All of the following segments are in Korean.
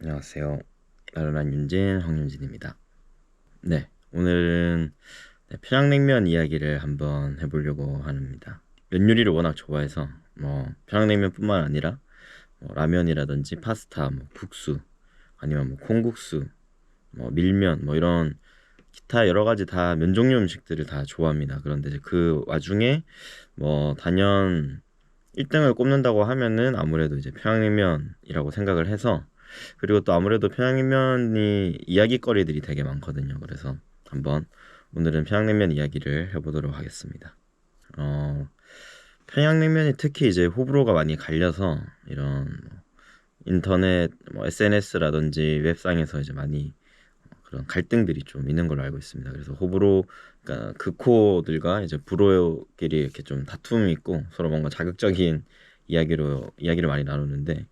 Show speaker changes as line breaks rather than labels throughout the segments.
안녕하세요. 나른한 윤진 황윤진입니다. 네, 오늘은 평양냉면 이야기를 한번 해보려고 합니다. 면 요리를 워낙 좋아해서 평양냉면뿐만 아니라 라면이라든지 파스타, 국수, 아니면 콩국수, 밀면, 이런 기타 여러 가지 다 면 종류 음식들을 다 좋아합니다. 그런데 이제 그 와중에 단연 1등을 꼽는다고 하면은 아무래도 이제 평양냉면이라고 생각을 해서, 그리고 또 아무래도 평양냉면이 이야기거리들이 되게 많거든요. 그래서 한번 오늘은 평양냉면 이야기를 해보도록 하겠습니다. 어, 평양냉면이 특히 이제 호불호가 많이 갈려서 이런 인터넷 SNS라든지 웹상에서 이제 많이 그런 갈등들이 좀 있는 걸로 알고 있습니다. 그래서 호불호, 그러니까 극호들과 이제 불호끼리 이렇게 좀 다툼이 있고 서로 뭔가 자극적인 이야기를 많이 나누는데,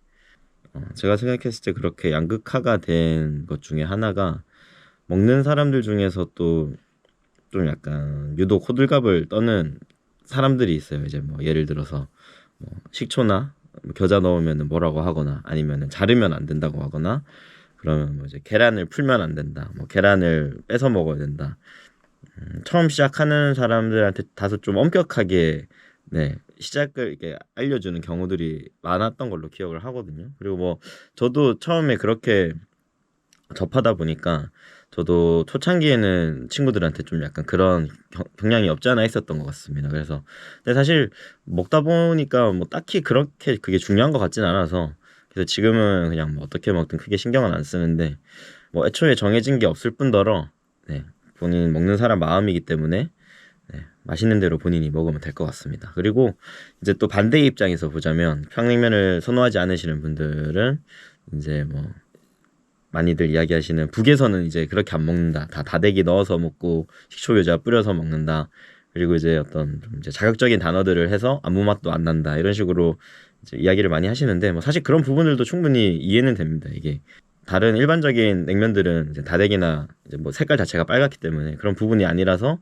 제가 생각했을 때 그렇게 양극화가 된 것 중에 하나가, 먹는 사람들 중에서 또 좀 약간 유독 호들갑을 떠는 사람들이 있어요. 이제 예를 들어서 식초나 겨자 넣으면 뭐라고 하거나, 아니면 자르면 안 된다고 하거나, 그러면 이제 계란을 풀면 안 된다, 계란을 뺏어 먹어야 된다. 처음 시작하는 사람들한테 다소 좀 엄격하게 시작을 이렇게 알려주는 경우들이 많았던 걸로 기억을 하거든요. 그리고 저도 처음에 그렇게 접하다 보니까, 저도 초창기에는 친구들한테 좀 약간 그런 경향이 없지 않아 있었던 것 같습니다. 그래서 근데 사실 먹다 보니까 딱히 그렇게 그게 중요한 것 같진 않아서, 그래서 지금은 그냥 어떻게 먹든 크게 신경은 안 쓰는데, 애초에 정해진 게 없을 뿐더러 본인 먹는 사람 마음이기 때문에 맛있는 대로 본인이 먹으면 될 것 같습니다. 그리고 이제 또 반대의 입장에서 보자면, 평냉면을 선호하지 않으시는 분들은 이제 많이들 이야기하시는, 북에서는 이제 그렇게 안 먹는다, 다 다대기 넣어서 먹고 식초 겨자 뿌려서 먹는다, 그리고 이제 어떤 좀 이제 자극적인 단어들을 해서 아무 맛도 안 난다, 이런 식으로 이제 이야기를 많이 하시는데, 사실 그런 부분들도 충분히 이해는 됩니다. 이게 다른 일반적인 냉면들은 이제 다대기나 이제 색깔 자체가 빨갛기 때문에 그런 부분이 아니라서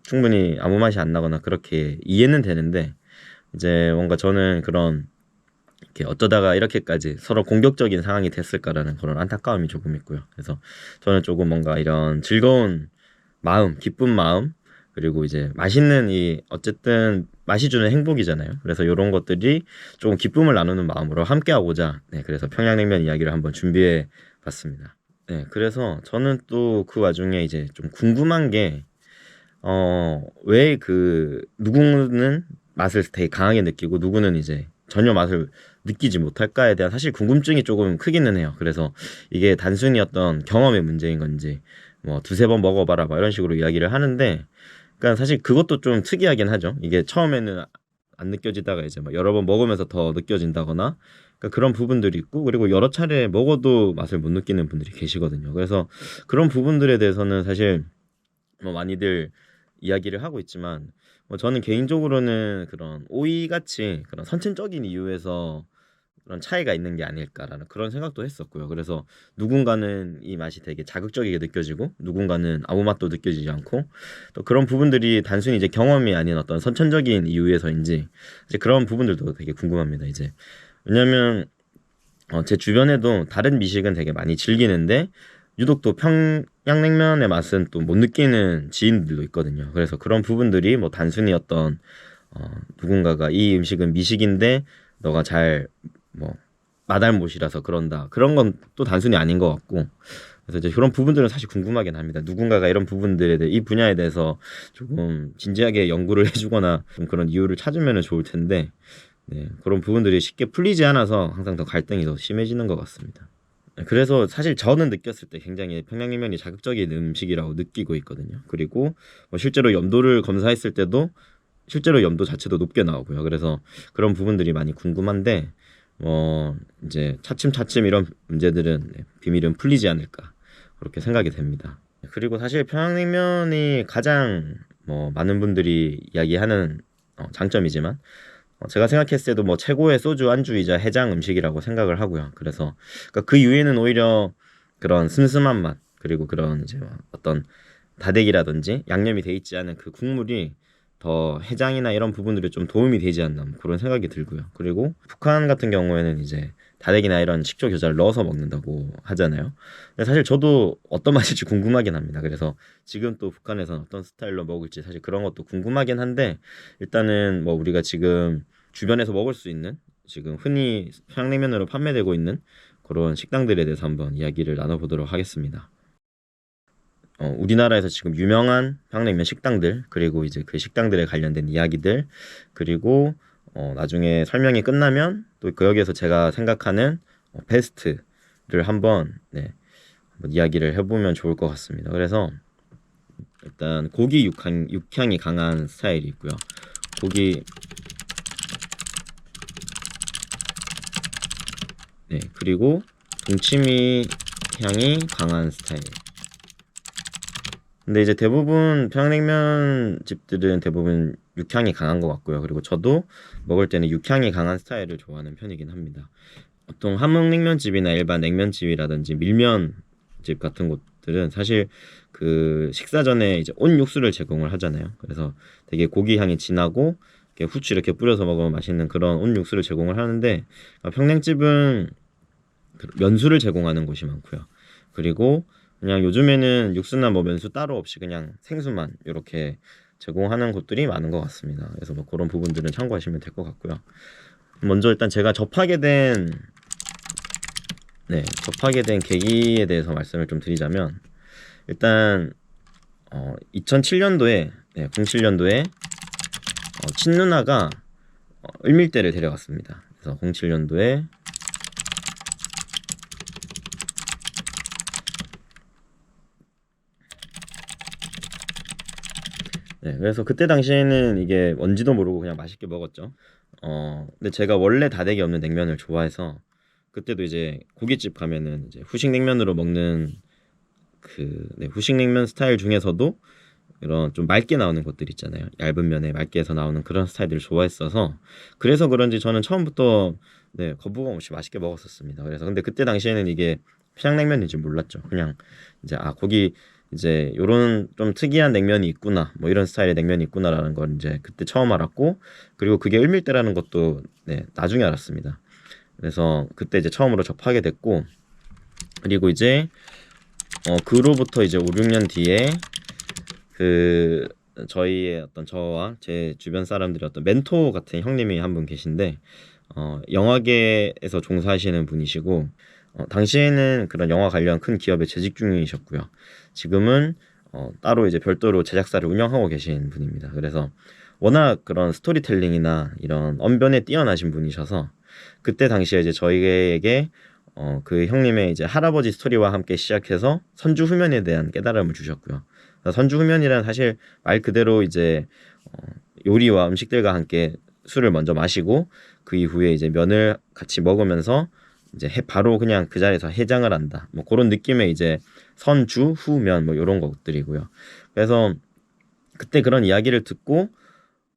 충분히 아무 맛이 안 나거나 그렇게 이해는 되는데, 이제 뭔가 저는 그런 이렇게 어쩌다가 이렇게까지 서로 공격적인 상황이 됐을까라는 그런 안타까움이 조금 있고요. 그래서 저는 조금 뭔가 이런 즐거운 마음, 기쁜 마음, 그리고 이제 맛있는 어쨌든 맛이 주는 행복이잖아요. 그래서 이런 것들이 조금 기쁨을 나누는 마음으로 함께 하고자, 그래서 평양냉면 이야기를 한번 준비해 봤습니다. 그래서 저는 또 그 와중에 이제 좀 궁금한 게, 왜 누구는 맛을 되게 강하게 느끼고 누구는 이제 전혀 맛을 느끼지 못할까에 대한 사실 궁금증이 조금 크기는 해요. 그래서 이게 단순히 어떤 경험의 문제인 건지, 두세 번 먹어봐라 이런 식으로 이야기를 하는데, 그러니까 사실 그것도 좀 특이하긴 하죠. 이게 처음에는 안 느껴지다가 이제 여러 번 먹으면서 더 느껴진다거나, 그러니까 그런 부분들이 있고, 그리고 여러 차례 먹어도 맛을 못 느끼는 분들이 계시거든요. 그래서 그런 부분들에 대해서는 사실 많이들 이야기를 하고 있지만, 저는 개인적으로는 그런 오이같이 그런 선천적인 이유에서 그런 차이가 있는 게 아닐까라는 그런 생각도 했었고요. 그래서 누군가는 이 맛이 되게 자극적이게 느껴지고 누군가는 아무 맛도 느껴지지 않고, 또 그런 부분들이 단순히 이제 경험이 아닌 어떤 선천적인 이유에서인지, 이제 그런 부분들도 되게 궁금합니다. 이제 왜냐면 제 주변에도 다른 미식은 되게 많이 즐기는데, 유독 또 평양냉면의 맛은 또 못 느끼는 지인들도 있거든요. 그래서 그런 부분들이 단순히 어떤 누군가가 이 음식은 미식인데 너가 잘 맛알못이라서 그런다, 그런 건 또 단순히 아닌 것 같고, 그래서 이제 그런 부분들은 사실 궁금하긴 합니다. 누군가가 이런 부분들에 대해, 이 분야에 대해서 조금 진지하게 연구를 해주거나 좀 그런 이유를 찾으면 좋을 텐데, 그런 부분들이 쉽게 풀리지 않아서 항상 더 갈등이 더 심해지는 것 같습니다. 그래서 사실 저는 느꼈을 때 굉장히 평양냉면이 자극적인 음식이라고 느끼고 있거든요. 그리고 실제로 염도를 검사했을 때도 실제로 염도 자체도 높게 나오고요. 그래서 그런 부분들이 많이 궁금한데, 이제 차츰차츰 이런 문제들은 비밀은 풀리지 않을까 그렇게 생각이 됩니다. 그리고 사실 평양냉면이 가장 많은 분들이 이야기하는 장점이지만, 제가 생각했을 때도 최고의 소주 안주이자 해장 음식이라고 생각을 하고요. 그래서 그러니까 그 이유에는 오히려 그런 슴슴한 맛, 그리고 그런 이제 어떤 다대기라든지 양념이 돼 있지 않은 그 국물이 더 해장이나 이런 부분들이 좀 도움이 되지 않나, 그런 생각이 들고요. 그리고 북한 같은 경우에는 이제 다대기나 이런 식초 겨자를 넣어서 먹는다고 하잖아요. 근데 사실 저도 어떤 맛일지 궁금하긴 합니다. 그래서 지금 또 북한에서는 어떤 스타일로 먹을지 사실 그런 것도 궁금하긴 한데, 일단은 뭐 우리가 지금 주변에서 먹을 수 있는, 지금 흔히 평양냉면으로 판매되고 있는 그런 식당들에 대해서 한번 이야기를 나눠보도록 하겠습니다. 우리나라에서 지금 유명한 평양냉면 식당들, 그리고 이제 그 식당들에 관련된 이야기들, 그리고 나중에 설명이 끝나면 또 그 여기에서 제가 생각하는 베스트를 한번 이야기를 해보면 좋을 것 같습니다. 그래서 일단 고기 육향이 강한 스타일이 있고요. 고기, 네, 그리고 동치미 향이 강한 스타일. 근데 이제 대부분 평양냉면 집들은 대부분 육향이 강한 것 같고요. 그리고 저도 먹을 때는 육향이 강한 스타일을 좋아하는 편이긴 합니다. 보통 함흥냉면집이나 일반 냉면집이라든지 밀면집 같은 곳들은 사실 그 식사 전에 이제 온 육수를 제공을 하잖아요. 그래서 되게 고기 향이 진하고 이렇게 후추 이렇게 뿌려서 먹으면 맛있는 그런 온 육수를 제공을 하는데, 평냉집은 면수를 제공하는 곳이 많고요. 그리고 그냥 요즘에는 육수나 뭐 면수 따로 없이 그냥 생수만 이렇게 제공하는 곳들이 많은 것 같습니다. 그래서 뭐 그런 부분들은 참고하시면 될 것 같고요. 먼저 일단 제가 접하게 된 계기에 대해서 말씀을 좀 드리자면, 일단 2007년도에 07년도에 친누나가 을밀대를 데려갔습니다. 그래서 07년도에 그래서 그때 당시에는 이게 뭔지도 모르고 그냥 맛있게 먹었죠. 근데 제가 원래 다대기 없는 냉면을 좋아해서 그때도 이제 고깃집 가면은 이제 후식 냉면으로 먹는 후식 냉면 스타일 중에서도 이런 좀 맑게 나오는 것들 있잖아요. 얇은 면에 맑게 해서 나오는 그런 스타일들을 좋아했어서, 그래서 그런지 저는 처음부터 거부감 없이 맛있게 먹었었습니다. 그래서 근데 그때 당시에는 이게 평양냉면인지 몰랐죠. 그냥 이제 거기 이제 요런 좀 특이한 냉면이 있구나, 뭐 이런 스타일의 냉면이 있구나라는 걸 이제 그때 처음 알았고, 그리고 그게 을밀대라는 것도 나중에 알았습니다. 그래서 그때 이제 처음으로 접하게 됐고, 그리고 이제 그로부터 이제 5, 6년 뒤에 저희의 저와 제 주변 사람들의 어떤 멘토 같은 형님이 한 분 계신데, 영화계에서 종사하시는 분이시고, 당시에는 그런 영화 관련 큰 기업에 재직 중이셨고요. 지금은 따로 이제 별도로 제작사를 운영하고 계신 분입니다. 그래서 워낙 그런 스토리텔링이나 이런 언변에 뛰어나신 분이셔서 그때 당시에 이제 저희에게 그 형님의 이제 할아버지 스토리와 함께 시작해서 선주후면에 대한 깨달음을 주셨고요. 선주후면이란 사실 말 그대로 이제 요리와 음식들과 함께 술을 먼저 마시고 그 이후에 이제 면을 같이 먹으면서 이제 바로 그냥 그 자리에서 해장을 한다, 뭐 그런 느낌의 이제 선주후면 뭐 이런 것들이고요. 그래서 그때 그런 이야기를 듣고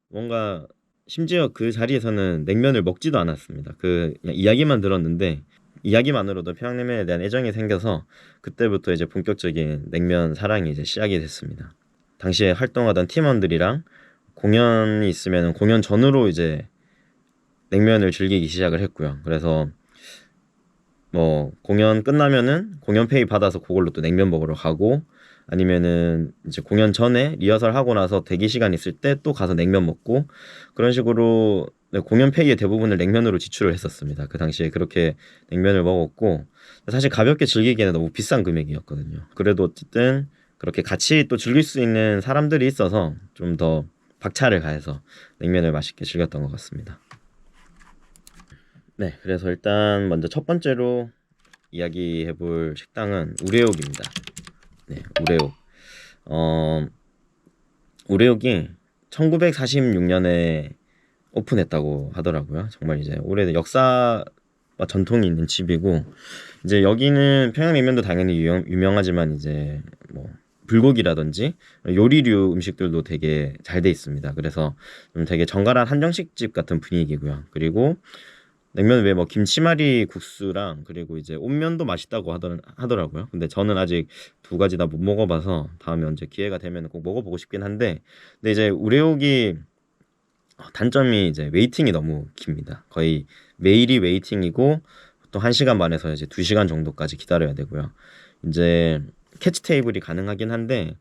뭔가 심지어 그 자리에서는 냉면을 먹지도 않았습니다. 그냥 이야기만 들었는데 이야기만으로도 평양냉면에 대한 애정이 생겨서 그때부터 이제 본격적인 냉면 사랑이 이제 시작이 됐습니다. 당시에 활동하던 팀원들이랑 공연이 있으면 공연 전으로 이제 냉면을 즐기기 시작을 했고요. 그래서 뭐 공연 끝나면은 공연 페이 받아서 그걸로 또 냉면 먹으러 가고, 아니면은 이제 공연 전에 리허설 하고 나서 대기 시간 있을 때 또 가서 냉면 먹고, 그런 식으로 공연 페이의 대부분을 냉면으로 지출을 했었습니다. 그 당시에 그렇게 냉면을 먹었고, 사실 가볍게 즐기기에는 너무 비싼 금액이었거든요. 그래도 어쨌든 그렇게 같이 또 즐길 수 있는 사람들이 있어서 좀 더 박차를 가해서 냉면을 맛있게 즐겼던 것 같습니다. 그래서 일단 먼저 첫 번째로 이야기해볼 식당은 우레옥입니다. 우레옥. 우레옥이 1946년에 오픈했다고 하더라고요. 정말 이제 오래된 역사와 전통이 있는 집이고, 이제 여기는 평양냉면도 당연히 유명하지만 이제 뭐 불고기라든지 요리류 음식들도 되게 잘 돼 있습니다. 그래서 좀 되게 정갈한 한정식집 같은 분위기고요. 그리고 냉면 외에 뭐 김치말이 국수랑 그리고 이제 온면도 맛있다고 하더라고요. 근데 저는 아직 두 가지 다 못 먹어봐서 다음에 언제 기회가 되면 꼭 먹어보고 싶긴 한데, 근데 이제 우레옥이 단점이 이제 웨이팅이 너무 깁니다. 거의 매일이 웨이팅이고, 보통 1시간 반에서 이제 2시간 정도까지 기다려야 되고요. 이제 캐치 테이블이 가능하긴 한데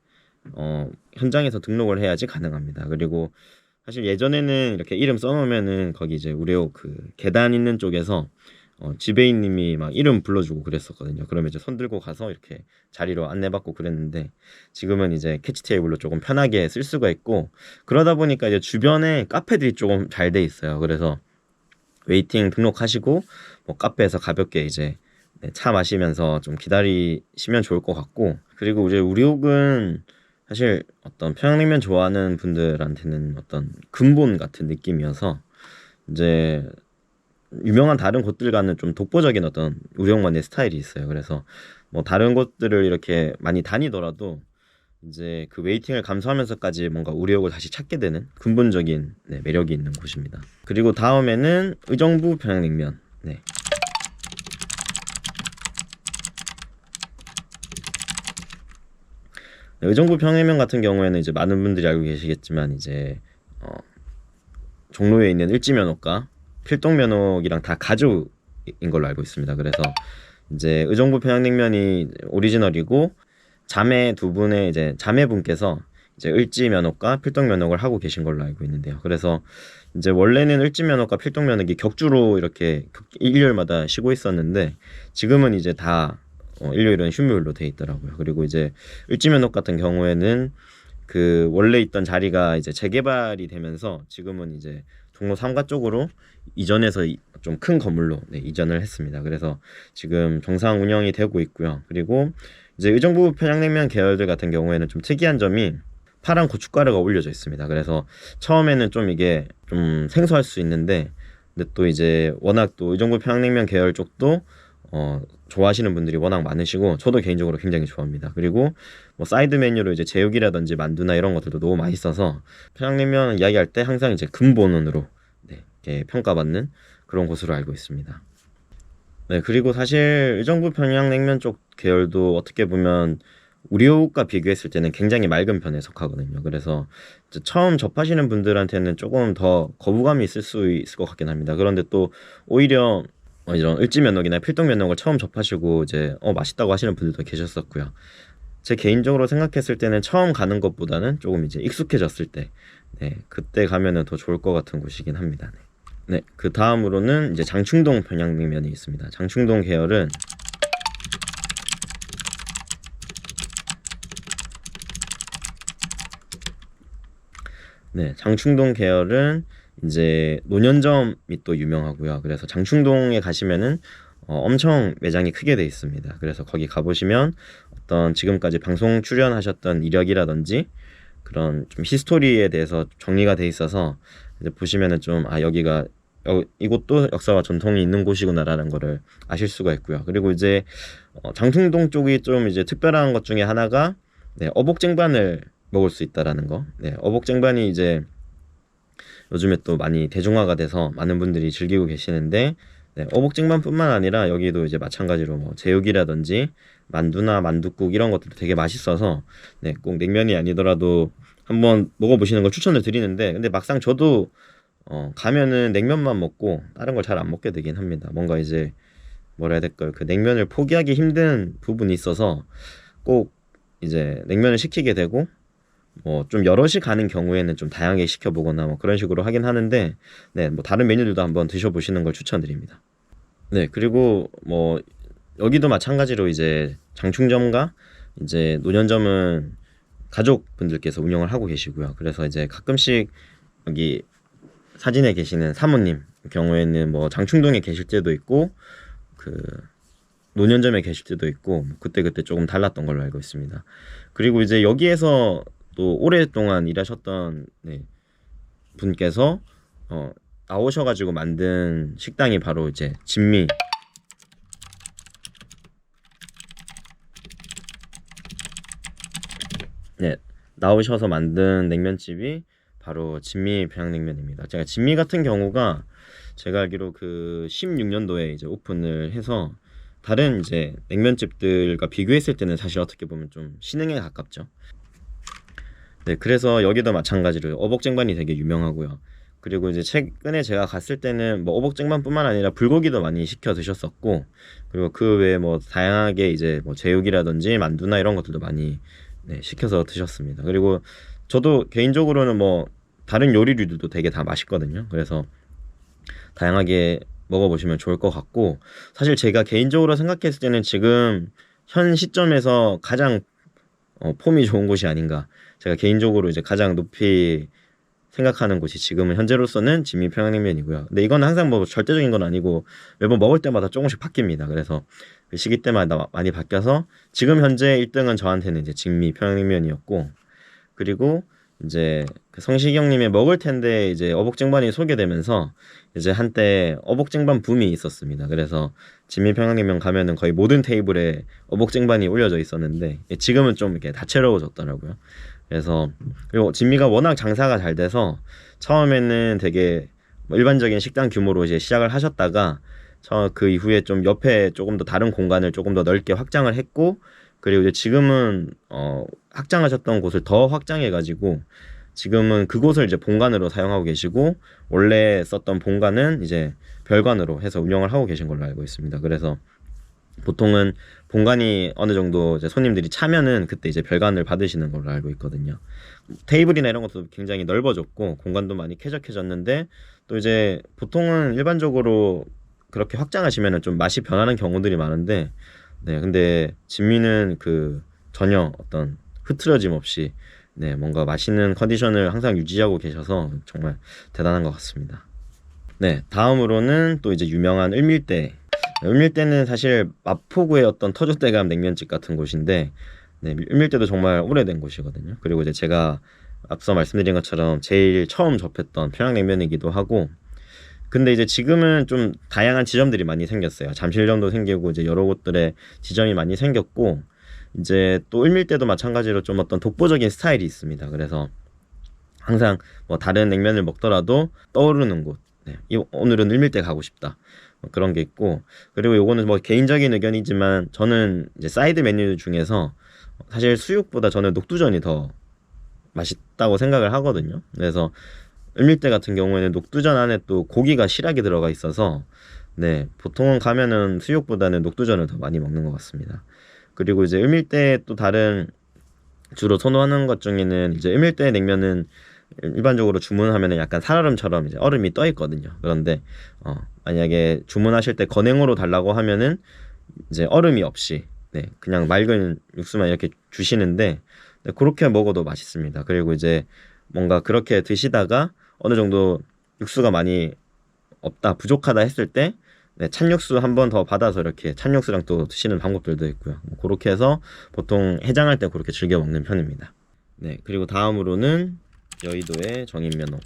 현장에서 등록을 해야지 가능합니다. 그리고 사실 예전에는 이렇게 이름 써놓으면은 거기 이제 우레옥 그 계단 있는 쪽에서 지배인님이 막 이름 불러주고 그랬었거든요. 그러면 이제 손 들고 가서 이렇게 자리로 안내받고 그랬는데 지금은 이제 캐치 테이블로 조금 편하게 쓸 수가 있고 그러다 보니까 이제 주변에 카페들이 조금 잘 돼 있어요. 그래서 웨이팅 등록하시고 뭐 카페에서 가볍게 이제 차 마시면서 좀 기다리시면 좋을 것 같고 그리고 이제 우리옥은 사실 어떤 평양냉면 좋아하는 분들한테는 어떤 근본 같은 느낌이어서 이제 유명한 다른 곳들과는 좀 독보적인 어떤 우리옥만의 스타일이 있어요. 그래서 뭐 다른 곳들을 이렇게 많이 다니더라도 이제 그 웨이팅을 감수하면서까지 뭔가 우리옥을 다시 찾게 되는 근본적인 매력이 있는 곳입니다. 그리고 다음에는 의정부 평양냉면. 네. 의정부 평양냉면 같은 경우에는 이제 많은 분들이 알고 계시겠지만 이제 종로에 있는 일지면옥과 필동면옥이랑 다 가족인 걸로 알고 있습니다. 그래서 이제 의정부 평양냉면이 오리지널이고 자매 두 분의 이제 자매분께서 이제 을지면옥과 필동면옥을 하고 계신 걸로 알고 있는데요. 그래서 이제 원래는 을지면옥과 필동면옥이 격주로 이렇게 일요일마다 쉬고 있었는데 지금은 이제 다 일요일은 휴무일로 돼 있더라고요. 그리고 이제 을지면옥 같은 경우에는 그 원래 있던 자리가 이제 재개발이 되면서 지금은 이제 종로 3가 쪽으로 이전해서 좀 큰 건물로 이전을 했습니다. 그래서 지금 정상 운영이 되고 있고요. 그리고 이제 의정부 평양냉면 계열들 같은 경우에는 좀 특이한 점이 파란 고춧가루가 올려져 있습니다. 그래서 처음에는 좀 이게 좀 생소할 수 있는데 근데 또 이제 워낙 또 의정부 평양냉면 계열 쪽도 좋아하시는 분들이 워낙 많으시고 저도 개인적으로 굉장히 좋아합니다. 그리고 뭐 사이드 메뉴로 이제 제육이라든지 만두나 이런 것들도 너무 맛있어서 평양냉면 이야기할 때 항상 이제 근본원으로 이렇게 평가받는 그런 곳으로 알고 있습니다. 네, 그리고 사실 의정부 평양냉면 쪽 계열도 어떻게 보면 우리옥과 비교했을 때는 굉장히 맑은 편에 속하거든요. 그래서 이제 처음 접하시는 분들한테는 조금 더 거부감이 있을 수 있을 것 같긴 합니다. 그런데 또 오히려 이런 을지면옥이나 필동면옥을 처음 접하시고 이제 맛있다고 하시는 분들도 계셨었고요. 제 개인적으로 생각했을 때는 처음 가는 것보다는 조금 이제 익숙해졌을 때, 그때 가면은 더 좋을 것 같은 곳이긴 합니다. 네, 그 다음으로는 이제 장충동 평양냉면이 있습니다. 장충동 계열은 장충동 계열은 이제 논현점이 또 유명하고요. 그래서 장충동에 가시면은 엄청 매장이 크게 돼 있습니다. 그래서 거기 가보시면 어떤 지금까지 방송 출연하셨던 이력이라든지 그런 좀 히스토리에 대해서 정리가 돼 있어서 이제 보시면은 좀 여기가 이곳도 역사와 전통이 있는 곳이구나라는 거를 아실 수가 있고요. 그리고 이제 장충동 쪽이 좀 이제 특별한 것 중에 하나가 어복쟁반을 먹을 수 있다라는 거. 어복쟁반이 이제 요즘에 또 많이 대중화가 돼서 많은 분들이 즐기고 계시는데 어복쟁반뿐만 아니라 여기도 이제 마찬가지로 뭐 제육이라든지 만두나 만둣국 이런 것들도 되게 맛있어서 꼭 냉면이 아니더라도 한번 먹어보시는 걸 추천을 드리는데 근데 막상 저도 가면은 냉면만 먹고 다른 걸 잘 안 먹게 되긴 합니다. 뭔가 이제 뭐라 해야 될까요? 그 냉면을 포기하기 힘든 부분이 있어서 꼭 이제 냉면을 시키게 되고 뭐 좀 여럿이 가는 경우에는 좀 다양하게 시켜보거나 뭐 그런 식으로 하긴 하는데 뭐 다른 메뉴들도 한번 드셔보시는 걸 추천드립니다. 그리고 뭐 여기도 마찬가지로 이제 장충점과 이제 논현점은 가족분들께서 운영을 하고 계시고요. 그래서 이제 가끔씩 여기 사진에 계시는 사모님 경우에는 뭐 장충동에 계실 때도 있고 그 논현점에 계실 때도 있고 그때그때 조금 달랐던 걸로 알고 있습니다. 그리고 이제 여기에서 또 오랫동안 일하셨던 분께서 나오셔가지고 만든 식당이 바로 이제 진미 나오셔서 만든 냉면집이 바로 진미 평양냉면입니다. 제가 진미 같은 경우가 제가 알기로 그 16년도에 이제 오픈을 해서 다른 이제 냉면집들과 비교했을 때는 사실 어떻게 보면 좀 신흥에 가깝죠. 그래서 여기도 마찬가지로 어복쟁반이 되게 유명하고요. 그리고 이제 최근에 제가 갔을 때는 뭐 어복쟁반뿐만 아니라 불고기도 많이 시켜 드셨었고, 그리고 그 외에 뭐 다양하게 이제 뭐 제육이라든지 만두나 이런 것들도 많이 네, 시켜서 드셨습니다. 그리고 저도 개인적으로는 뭐 다른 요리류들도 되게 다 맛있거든요. 그래서 다양하게 먹어보시면 좋을 것 같고, 사실 제가 개인적으로 생각했을 때는 지금 현 시점에서 가장 폼이 좋은 곳이 아닌가. 제가 개인적으로 이제 가장 높이 생각하는 곳이 지금은 현재로서는 진미 평양냉면이고요. 근데 이건 항상 뭐 절대적인 건 아니고 매번 먹을 때마다 조금씩 바뀝니다. 그래서 그 시기 때마다 많이 바뀌어서 지금 현재 1등은 저한테는 이제 진미 평양냉면이었고, 그리고 이제 그 성시경님의 먹을 텐데 이제 어복쟁반이 소개되면서 이제 한때 어복쟁반 붐이 있었습니다. 그래서 진미평양냉면 가면은 거의 모든 테이블에 어복쟁반이 올려져 있었는데 지금은 좀 이렇게 다채로워졌더라고요. 그래서 그리고 진미가 워낙 장사가 잘 돼서 처음에는 되게 뭐 일반적인 식당 규모로 이제 시작을 하셨다가 저 그 이후에 좀 옆에 조금 더 다른 공간을 조금 더 넓게 확장을 했고, 그리고 이제 지금은 확장하셨던 곳을 더 확장해 가지고 지금은 그곳을 이제 본관으로 사용하고 계시고, 원래 썼던 본관은 이제 별관으로 해서 운영을 하고 계신 걸로 알고 있습니다. 그래서 보통은 본관이 어느 정도 이제 손님들이 차면은 그때 이제 별관을 받으시는 걸로 알고 있거든요. 테이블이나 이런 것도 굉장히 넓어졌고 공간도 많이 쾌적해졌는데, 또 이제 보통은 일반적으로 그렇게 확장하시면은 좀 맛이 변하는 경우들이 많은데, 네, 근데 진미는 그 전혀 어떤 흐트러짐 없이 네, 뭔가 맛있는 컨디션을 항상 유지하고 계셔서 정말 대단한 것 같습니다. 네, 다음으로는 또 이제 유명한 을밀대. 을밀대는 사실 마포구의 어떤 터줏대감 냉면집 같은 곳인데, 네, 을밀대도 정말 오래된 곳이거든요. 그리고 이제 제가 앞서 말씀드린 것처럼 제일 처음 접했던 평양냉면이기도 하고, 근데 이제 지금은 좀 다양한 지점들이 많이 생겼어요. 잠실점도 생기고 이제 여러 곳들에 지점이 많이 생겼고, 이제 또 을밀대도 마찬가지로 좀 어떤 독보적인 스타일이 있습니다. 그래서 항상 뭐 다른 냉면을 먹더라도 떠오르는 곳. 네, 오늘은 을밀대 가고 싶다. 뭐 그런 게 있고, 그리고 요거는 뭐 개인적인 의견이지만 저는 이제 사이드 메뉴 중에서 사실 수육보다 저는 녹두전이 더 맛있다고 생각을 하거든요. 그래서 을밀대 같은 경우에는 녹두전 안에 또 고기가 실하게 들어가 있어서 네, 보통은 가면은 수육보다는 녹두전을 더 많이 먹는 것 같습니다. 그리고 이제 을밀대 또 다른 주로 선호하는 것 중에는 이제 을밀대 냉면은 일반적으로 주문하면은 약간 살얼음처럼 이제 얼음이 떠 있거든요. 그런데 만약에 주문하실 때 건행으로 달라고 하면은 이제 얼음이 없이 네, 그냥 맑은 육수만 이렇게 주시는데 네, 그렇게 먹어도 맛있습니다. 그리고 이제 뭔가 그렇게 드시다가 어느 정도 육수가 많이 없다, 부족하다 했을 때 네, 찬육수 한 번 더 받아서 이렇게 찬육수랑 또 드시는 방법들도 있고요. 뭐 그렇게 해서 보통 해장할 때 그렇게 즐겨 먹는 편입니다. 네, 그리고 다음으로는 여의도의 정인면옥.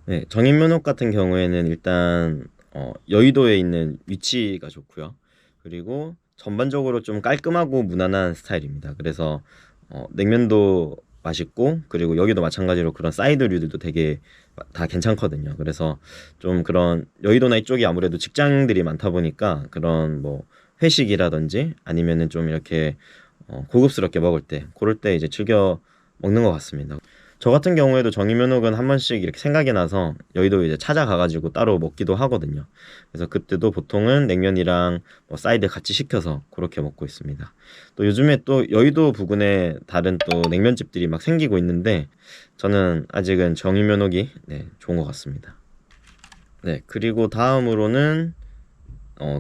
네, 정인면옥 같은 경우에는 일단 여의도에 있는 위치가 좋고요. 그리고 전반적으로 좀 깔끔하고 무난한 스타일입니다. 그래서 냉면도 맛있고, 그리고 여기도 마찬가지로 그런 사이드류들도 되게 다 괜찮거든요. 그래서 좀 그런 여의도나 이쪽이 아무래도 직장들이 많다 보니까 그런 뭐 회식이라든지 아니면은 좀 이렇게 고급스럽게 먹을 때 그럴 때 이제 즐겨 먹는 것 같습니다. 저 같은 경우에도 정이면옥은 한 번씩 이렇게 생각이 나서 여의도 이제 찾아가가지고 따로 먹기도 하거든요. 그래서 그때도 보통은 냉면이랑 뭐 사이드 같이 시켜서 그렇게 먹고 있습니다. 또 요즘에 또 여의도 부근에 다른 또 냉면집들이 막 생기고 있는데 저는 아직은 정이면옥이 네, 좋은 것 같습니다. 네, 그리고 다음으로는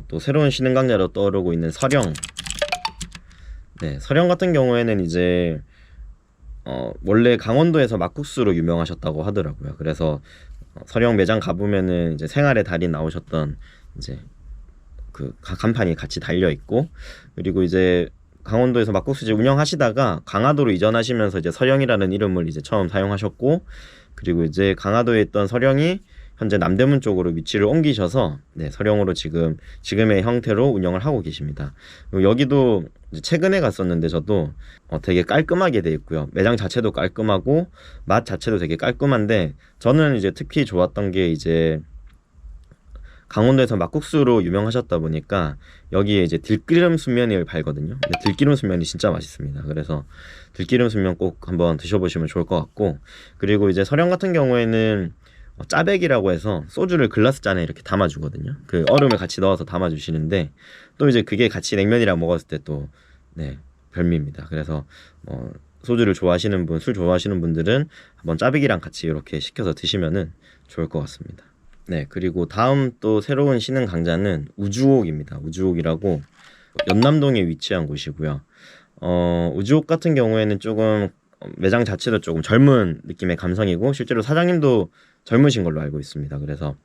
또 새로운 신흥 강자로 떠오르고 있는 서령. 네, 서령 같은 경우에는 이제 원래 강원도에서 막국수로 유명하셨다고 하더라고요. 그래서 서령 매장 가보면은 이제 생활의 달인 나오셨던 이제 그 간판이 같이 달려 있고, 그리고 이제 강원도에서 막국수집 운영하시다가 강화도로 이전하시면서 이제 서령이라는 이름을 이제 처음 사용하셨고, 그리고 이제 강화도에 있던 서령이 현재 남대문 쪽으로 위치를 옮기셔서 네, 서령으로 지금의 형태로 운영을 하고 계십니다. 그리고 여기도 최근에 갔었는데 저도 되게 깔끔하게 돼 있고요. 매장 자체도 깔끔하고 맛 자체도 되게 깔끔한데, 저는 이제 특히 좋았던 게 이제 강원도에서 막국수로 유명하셨다 보니까 여기에 이제 들기름 순면을 팔거든요. 근데 들기름 순면이 진짜 맛있습니다. 그래서 들기름 순면 꼭 한번 드셔보시면 좋을 것 같고, 그리고 이제 서령 같은 경우에는 짜백이라고 해서 소주를 글라스 잔에 이렇게 담아주거든요. 그 얼음을 같이 넣어서 담아주시는데 또 이제 그게 같이 냉면이랑 먹었을 때 또 네, 별미입니다. 그래서 소주를 좋아하시는 분, 술 좋아하시는 분들은 한번 짜백이랑 같이 이렇게 시켜서 드시면은 좋을 것 같습니다. 네, 그리고 다음 또 새로운 신흥 강자는 우주옥입니다. 우주옥이라고 연남동에 위치한 곳이고요. 우주옥 같은 경우에는 조금 매장 자체도 조금 젊은 느낌의 감성이고 실제로 사장님도 젊으신 걸로 알고 있습니다. 그래서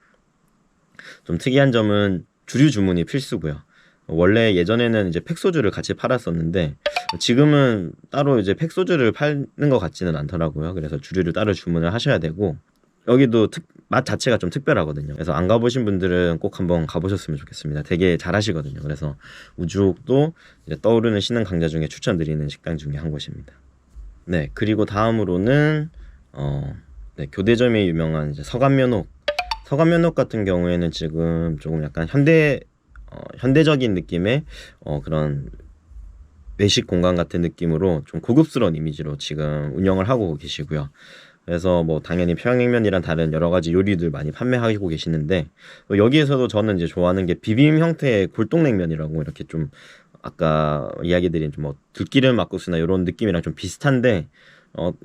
좀 특이한 점은 주류 주문이 필수고요. 원래 예전에는 이제 팩소주를 같이 팔았었는데 지금은 따로 이제 팩소주를 파는 것 같지는 않더라고요. 그래서 주류를 따로 주문을 하셔야 되고, 여기도 맛 자체가 좀 특별하거든요. 그래서 안 가보신 분들은 꼭 한번 가보셨으면 좋겠습니다. 되게 잘 하시거든요. 그래서 우주옥도 이제 떠오르는 신흥 강자 중에 추천드리는 식당 중에 한 곳입니다. 네, 그리고 다음으로는 네, 교대점에 유명한 이제 서간면옥. 서간면옥 같은 경우에는 지금 조금 약간 현대적인 느낌의 그런 외식 공간 같은 느낌으로 좀 고급스러운 이미지로 지금 운영을 하고 계시고요. 그래서 뭐 당연히 평양냉면이랑 다른 여러 가지 요리들 많이 판매하고 계시는데, 여기에서도 저는 이제 좋아하는 게 비빔 형태의 골동냉면이라고, 이렇게 좀 아까 이야기 드린 좀 뭐 들기름 막국수나 이런 느낌이랑 좀 비슷한데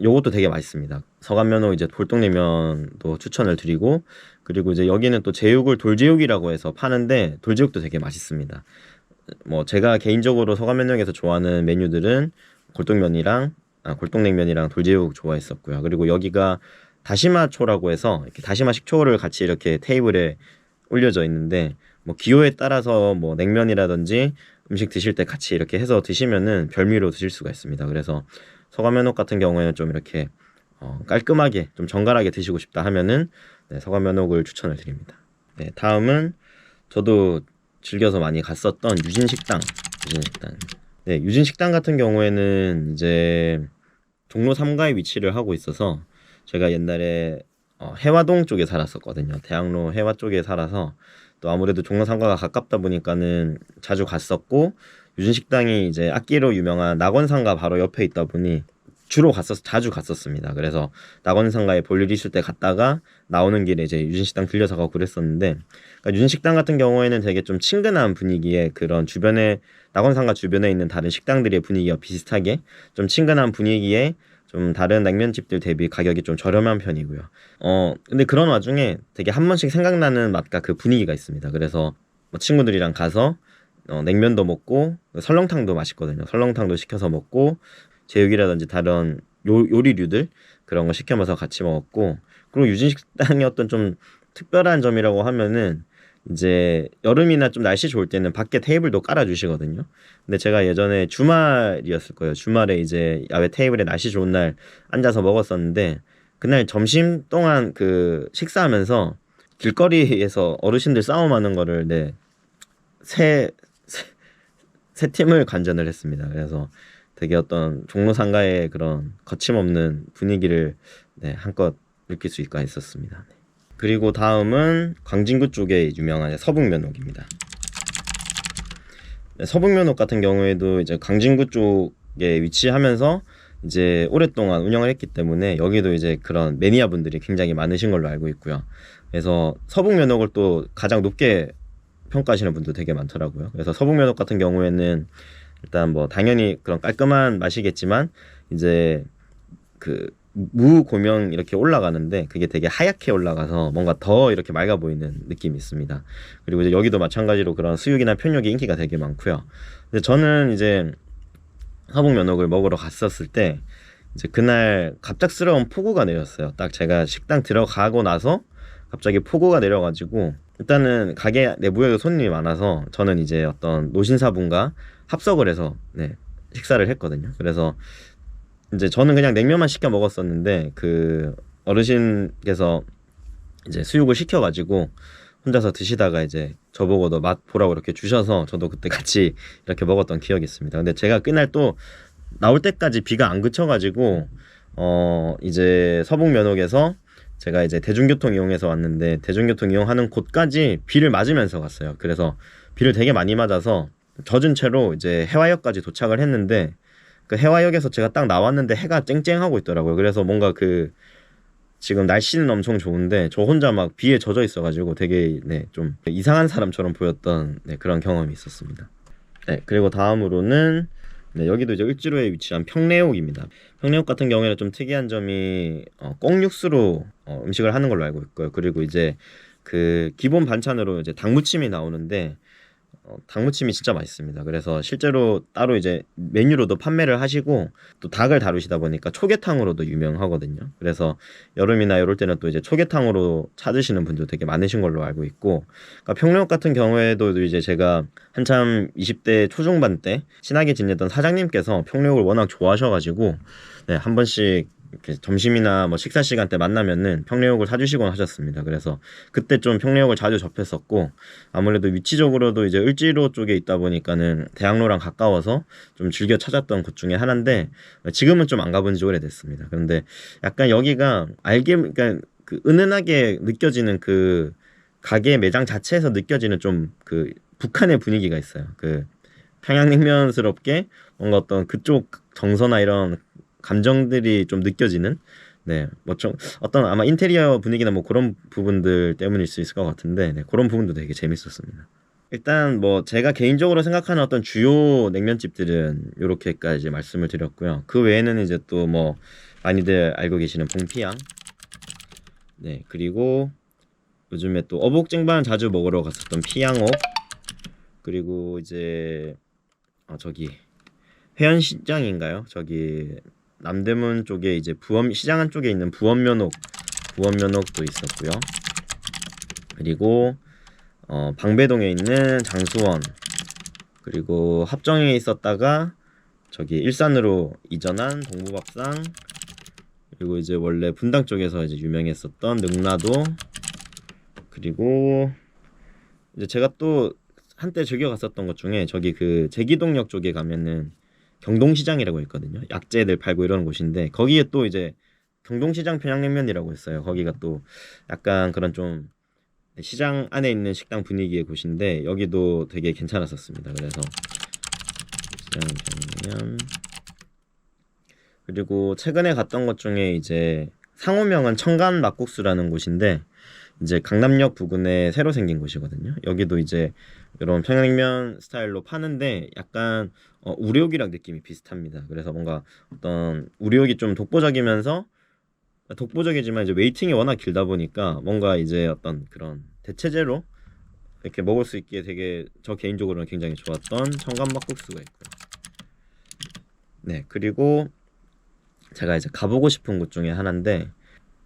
요것도 되게 맛있습니다. 서간면허 이제 골동냉면도 추천을 드리고, 그리고 이제 여기는 또 제육을 돌제육이라고 해서 파는데 돌제육도 되게 맛있습니다. 뭐 제가 개인적으로 서간면역에서 좋아하는 메뉴들은 골동냉면이랑 돌제육 좋아했었고요. 그리고 여기가 다시마초라고 해서 이렇게 다시마 식초를 같이 이렇게 테이블에 올려져 있는데, 뭐 기호에 따라서 뭐 냉면이라든지 음식 드실 때 같이 이렇게 해서 드시면은 별미로 드실 수가 있습니다. 그래서 서간면옥 같은 경우에는 좀 이렇게 깔끔하게 좀 정갈하게 드시고 싶다 하면은 네, 서간면옥을 추천을 드립니다. 네, 다음은 저도 즐겨서 많이 갔었던 유진식당. 네, 유진식당 같은 경우에는 이제 종로 3가에 위치를 하고 있어서 제가 옛날에 해화동 쪽에 살았었거든요. 대학로 해화 쪽에 살아서 또 아무래도 종로 3가가 가깝다 보니까는 자주 갔었고, 유진식당이 이제 악기로 유명한 낙원상가 바로 옆에 있다 보니 자주 갔었습니다. 그래서 낙원상가에 볼 일 있을 때 갔다가 나오는 길에 이제 유진식당 들려서 가고 그랬었는데, 그러니까 유진식당 같은 경우에는 되게 좀 친근한 분위기에, 그런 주변에 낙원상가 주변에 있는 다른 식당들의 분위기와 비슷하게 좀 친근한 분위기에 좀 다른 냉면집들 대비 가격이 좀 저렴한 편이고요. 근데 그런 와중에 되게 한 번씩 생각나는 맛과 그 분위기가 있습니다. 그래서 뭐 친구들이랑 가서 냉면도 먹고 설렁탕도 맛있거든요. 설렁탕도 시켜서 먹고 제육이라든지 다른 요리류들 그런 거 시켜 먹어서 같이 먹었고, 그리고 유진식당의 어떤 좀 특별한 점이라고 하면은 이제 여름이나 좀 날씨 좋을 때는 밖에 테이블도 깔아주시거든요. 근데 제가 예전에 주말이었을 거예요. 주말에 이제 야외 테이블에 날씨 좋은 날 앉아서 먹었었는데, 그날 점심 동안 그 식사하면서 길거리에서 어르신들 싸움하는 거를 세 팀을 관전을 했습니다. 그래서 되게 어떤 종로 상가의 그런 거침없는 분위기를 한껏 느낄 수가 있었습니다. 그리고 다음은 광진구 쪽에 유명한 서북면옥입니다. 서북면옥 같은 경우에도 이제 광진구 쪽에 위치하면서 이제 오랫동안 운영을 했기 때문에 여기도 이제 그런 매니아 분들이 굉장히 많으신 걸로 알고 있고요. 그래서 서북면옥을 또 가장 높게 평가하시는 분도 되게 많더라고요. 그래서 서북면옥 같은 경우에는 일단 뭐 당연히 그런 깔끔한 맛이겠지만 이제 그 무고명 이렇게 올라가는데 그게 되게 하얗게 올라가서 뭔가 더 이렇게 맑아 보이는 느낌이 있습니다. 그리고 이제 여기도 마찬가지로 그런 수육이나 편육이 인기가 되게 많고요. 근데 저는 이제 서북면옥을 먹으러 갔었을 때 이제 그날 갑작스러운 폭우가 내렸어요. 딱 제가 식당 들어가고 나서 갑자기 폭우가 내려가지고, 일단은 가게 내부에도 손님이 많아서 저는 이제 어떤 노신사분과 합석을 해서 식사를 했거든요. 그래서 이제 저는 그냥 냉면만 시켜 먹었었는데 그 어르신께서 이제 수육을 시켜가지고 혼자서 드시다가 이제 저보고도 맛 보라고 이렇게 주셔서 저도 그때 같이 이렇게 먹었던 기억이 있습니다. 근데 제가 그날 또 나올 때까지 비가 안 그쳐가지고 이제 서북면옥에서 제가 이제 대중교통 이용해서 왔는데 대중교통 이용하는 곳까지 비를 맞으면서 갔어요. 그래서 비를 되게 많이 맞아서 젖은 채로 이제 해화역까지 도착을 했는데 그 해화역에서 제가 딱 나왔는데 해가 쨍쨍하고 있더라고요. 그래서 뭔가 그 지금 날씨는 엄청 좋은데 저 혼자 막 비에 젖어 있어가지고 되게 네, 좀 이상한 사람처럼 보였던 네, 그런 경험이 있었습니다. 네, 그리고 다음으로는 네, 여기도 이제 을지로에 위치한 평내옥입니다. 평내옥 같은 경우에는 좀 특이한 점이 꽁육수로 음식을 하는 걸로 알고 있고요. 그리고 이제 그 기본 반찬으로 이제 닭무침이 나오는데 닭무침이 진짜 맛있습니다. 그래서 실제로 따로 이제 메뉴로도 판매를 하시고 또 닭을 다루시다 보니까 초계탕으로도 유명하거든요. 그래서 여름이나 이럴 때는 또 이제 초계탕으로 찾으시는 분도 되게 많으신 걸로 알고 있고, 그러니까 평내옥 같은 경우에도 이제 제가 한참 20대 초중반 때 친하게 지내던 사장님께서 평내옥을 워낙 좋아하셔가지고 네, 한 번씩 이렇게 점심이나 뭐 식사 시간 때 만나면은 평내옥을 사주시곤 하셨습니다. 그래서 그때 좀 평내옥을 자주 접했었고, 아무래도 위치적으로도 이제 을지로 쪽에 있다 보니까는 대학로랑 가까워서 좀 즐겨 찾았던 곳 중에 하나인데 지금은 좀 안 가본 지 오래됐습니다. 그런데 약간 여기가 그러니까 그 은은하게 느껴지는 그 가게 매장 자체에서 느껴지는 좀 그 북한의 분위기가 있어요. 그 평양냉면스럽게 뭔가 어떤 그쪽 정서나 이런 감정들이 좀 느껴지는 네, 뭐 좀 어떤 아마 인테리어 분위기나 뭐 그런 부분들 때문일 수 있을 것 같은데 네, 그런 부분도 되게 재밌었습니다. 일단 뭐 제가 개인적으로 생각하는 어떤 주요 냉면집들은 이렇게까지 말씀을 드렸고요. 그 외에는 이제 또 뭐 많이들 알고 계시는 봉피양, 네, 그리고 요즘에 또 어복쟁반 자주 먹으러 갔었던 피양옥, 그리고 이제 저기 회원시장인가요? 저기 남대문 쪽에 이제 부엄 시장 한쪽에 있는 부엄면옥도 있었고요. 그리고 방배동에 있는 장수원, 그리고 합정에 있었다가 저기 일산으로 이전한 동부밥상, 그리고 이제 원래 분당 쪽에서 이제 유명했었던 능라도, 그리고 이제 제가 또 한때 즐겨 갔었던 것 중에 저기 그 제기동역 쪽에 가면은 경동시장이라고 있거든요. 약재들 팔고 이러는 곳인데 거기에 또 이제 경동시장 평양냉면이라고 있어요. 거기가 또 약간 그런 좀 시장 안에 있는 식당 분위기의 곳인데 여기도 되게 괜찮았었습니다. 그래서 시장 평양냉면, 그리고 최근에 갔던 것 중에 이제 상호명은 청간 막국수라는 곳인데 이제 강남역 부근에 새로 생긴 곳이거든요. 여기도 이제 이런 평양냉면 스타일로 파는데 약간 우려옥이랑 느낌이 비슷합니다. 그래서 뭔가 어떤 우려옥이 좀 독보적이지만 이제 웨이팅이 워낙 길다 보니까 뭔가 이제 어떤 그런 대체제로 이렇게 먹을 수 있기에 되게 저 개인적으로는 굉장히 좋았던 청간막국수가 있고요. 네, 그리고 제가 이제 가보고 싶은 곳 중에 하나인데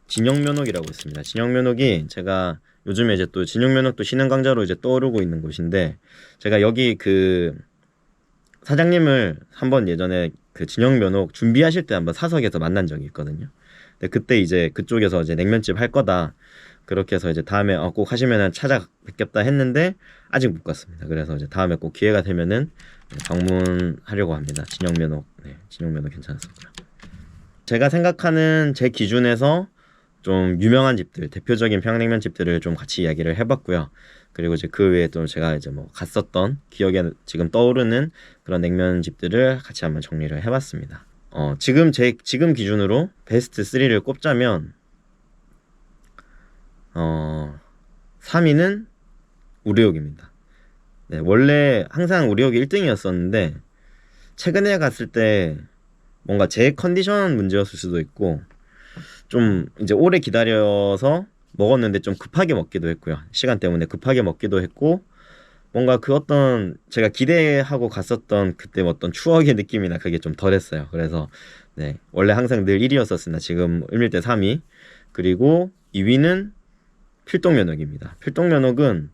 진영면옥이라고 있습니다. 진영면옥이 제가 요즘에 이제 또 진영면옥도 신흥강자로 이제 떠오르고 있는 곳인데 제가 여기 그 사장님을 한번 예전에 그 진영면옥 준비하실 때 한번 사석에서 만난 적이 있거든요. 근데 그때 이제 그쪽에서 이제 냉면집 할 거다 그렇게 해서 이제 다음에 꼭 하시면은 찾아뵙겠다 했는데 아직 못 갔습니다. 그래서 이제 다음에 꼭 기회가 되면은 방문하려고 합니다. 진영면옥, 네, 진영면옥 괜찮았었고요. 제가 생각하는 제 기준에서 좀 유명한 집들, 대표적인 평양냉면 집들을 좀 같이 이야기를 해봤고요. 그리고 이제 그 외에 또 제가 이제 뭐 갔었던 기억에 지금 떠오르는 그런 냉면 집들을 같이 한번 정리를 해봤습니다. 지금 기준으로 베스트 3를 꼽자면 3위는 우려옥입니다. 네, 원래 항상 우려옥이 1등이었었는데 최근에 갔을 때 뭔가 제 컨디션 문제였을 수도 있고 좀 이제 오래 기다려서 먹었는데 좀 급하게 먹기도 했고요. 시간 때문에 급하게 먹기도 했고 뭔가 그 어떤 제가 기대하고 갔었던 그때 어떤 추억의 느낌이나 그게 좀 덜했어요. 그래서 네, 원래 항상 늘 1위였었으나 지금 을밀대 3위, 그리고 2위는 필동면옥입니다. 필동면옥은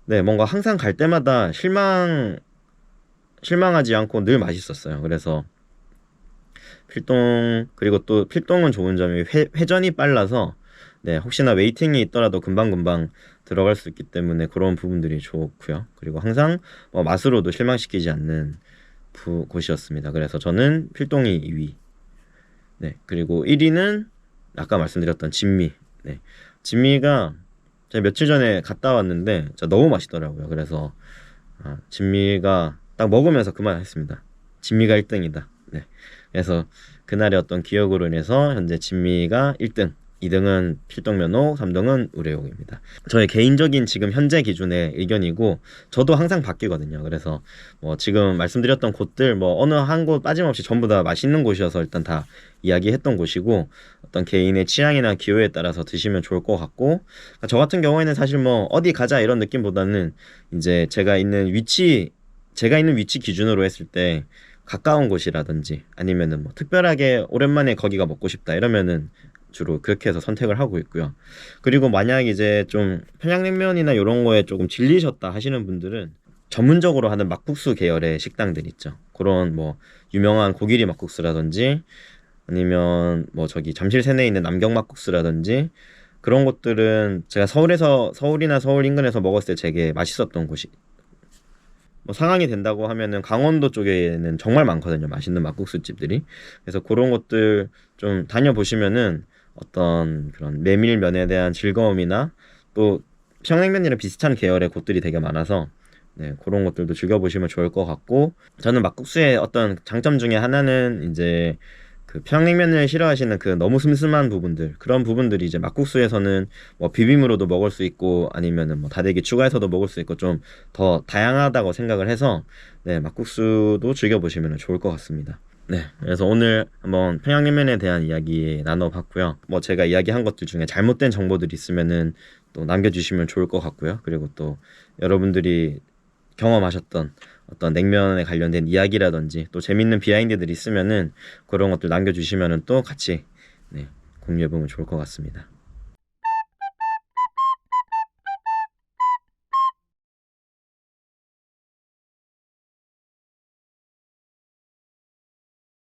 네, 뭔가 항상 갈 때마다 실망하지 않고 늘 맛있었어요. 그래서 필동, 그리고 또 필동은 좋은 점이 회전이 빨라서 네, 혹시나 웨이팅이 있더라도 금방금방 들어갈 수 있기 때문에 그런 부분들이 좋고요. 그리고 항상 맛으로도 실망시키지 않는 곳이었습니다. 그래서 저는 필동이 2위. 네, 그리고 1위는 아까 말씀드렸던 진미. 네, 진미가 제가 며칠 전에 갔다 왔는데 진짜 너무 맛있더라고요. 그래서 진미가 딱 먹으면서 그 말 했습니다. 진미가 1등이다. 네. 그래서 그날의 어떤 기억으로 인해서 현재 진미가 1등, 2등은 필동면옥, 3등은 우레옥입니다. 저의 개인적인 지금 현재 기준의 의견이고 저도 항상 바뀌거든요. 그래서 뭐 지금 말씀드렸던 곳들 뭐 어느 한 곳 빠짐없이 전부 다 맛있는 곳이어서 일단 다 이야기했던 곳이고 어떤 개인의 취향이나 기호에 따라서 드시면 좋을 것 같고 저 같은 경우에는 사실 뭐 어디 가자 이런 느낌보다는 이제 제가 있는 위치 기준으로 했을 때 가까운 곳이라든지 아니면은 뭐 특별하게 오랜만에 거기가 먹고 싶다 이러면은 주로 그렇게 해서 선택을 하고 있고요. 그리고 만약 이제 좀 평양냉면이나 이런 거에 조금 질리셨다 하시는 분들은 전문적으로 하는 막국수 계열의 식당들 있죠. 그런 뭐 유명한 고기리 막국수라든지 아니면 뭐 저기 잠실 세내에 있는 남경 막국수라든지 그런 곳들은 제가 서울이나 서울 인근에서 먹었을 때 되게 맛있었던 곳이 뭐 상황이 된다고 하면은 강원도 쪽에는 정말 많거든요. 맛있는 막국수 집들이. 그래서 그런 곳들 좀 다녀보시면은 어떤 그런 메밀면에 대한 즐거움이나 또 평양냉면이랑 비슷한 계열의 곳들이 되게 많아서 네, 그런 것들도 즐겨보시면 좋을 것 같고 저는 막국수의 어떤 장점 중에 하나는 이제 그 평양냉면을 싫어하시는 그 너무 슴슴한 부분들 그런 부분들이 이제 막국수에서는 뭐 비빔으로도 먹을 수 있고 아니면은 뭐 다대기 추가해서도 먹을 수 있고 좀 더 다양하다고 생각을 해서 네, 막국수도 즐겨보시면 좋을 것 같습니다. 네, 그래서 오늘 한번 평양냉면에 대한 이야기 나눠봤고요. 뭐 제가 이야기한 것들 중에 잘못된 정보들이 있으면은 또 남겨주시면 좋을 것 같고요. 그리고 또 여러분들이 경험하셨던 어떤 냉면에 관련된 이야기라든지 또 재밌는 비하인드들이 있으면은 그런 것들 남겨주시면은 또 같이 네, 공유해보면 좋을 것 같습니다.